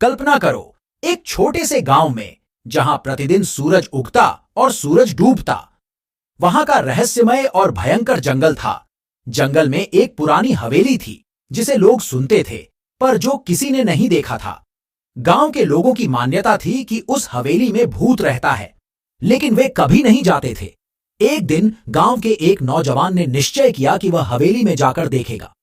कल्पना करो, एक छोटे से गांव में जहां प्रतिदिन सूरज उगता और सूरज डूबता। वहां का रहस्यमय और भयंकर जंगल था। जंगल में एक पुरानी हवेली थी जिसे लोग सुनते थे, पर जो किसी ने नहीं देखा था। गांव के लोगों की मान्यता थी कि उस हवेली में भूत रहता है, लेकिन वे कभी नहीं जाते थे। एक दिन गांव के एक नौजवान ने निश्चय किया कि वह हवेली में जाकर देखेगा।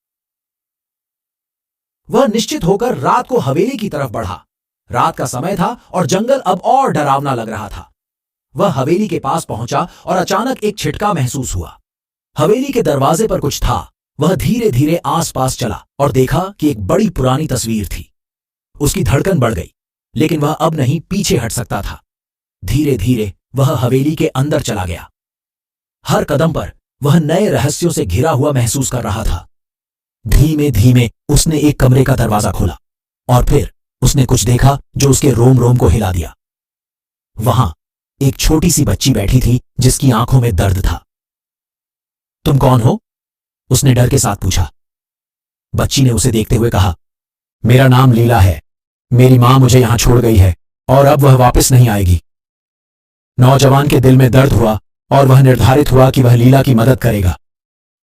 वह निश्चित होकर रात को हवेली की तरफ बढ़ा। रात का समय था और जंगल अब और डरावना लग रहा था। वह हवेली के पास पहुंचा और अचानक एक छिटका महसूस हुआ। हवेली के दरवाजे पर कुछ था। वह धीरे धीरे आसपास चला और देखा कि एक बड़ी पुरानी तस्वीर थी। उसकी धड़कन बढ़ गई, लेकिन वह अब नहीं पीछे हट सकता था। धीरे धीरे वह हवेली के अंदर चला गया। हर कदम पर वह नए रहस्यों से घिरा हुआ महसूस कर रहा था। धीमे धीमे उसने एक कमरे का दरवाजा खोला और फिर उसने कुछ देखा जो उसके रोम रोम को हिला दिया। वहां एक छोटी सी बच्ची बैठी थी जिसकी आंखों में दर्द था। तुम कौन हो? उसने डर के साथ पूछा। बच्ची ने उसे देखते हुए कहा, मेरा नाम लीला है। मेरी मां मुझे यहां छोड़ गई है और अब वह वापस नहीं आएगी। नौजवान के दिल में दर्द हुआ और वह निर्धारित हुआ कि वह लीला की मदद करेगा।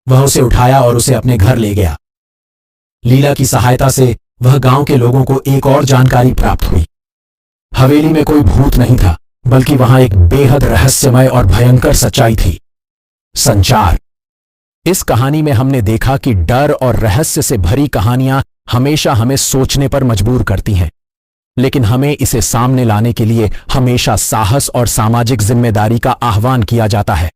वह उसे उठाया और उसे अपने घर ले गया। लीला की सहायता से वह गांव के लोगों को एक और जानकारी प्राप्त हुई। हवेली में कोई भूत नहीं था, बल्कि वहां एक बेहद रहस्यमय और भयंकर सच्चाई थी, संचार। इस कहानी में हमने देखा कि डर और रहस्य से भरी कहानियां हमेशा हमें सोचने पर मजबूर करती हैं, लेकिन हमें इसे सामने लाने के लिए हमेशा साहस और सामाजिक जिम्मेदारी का आह्वान किया जाता है।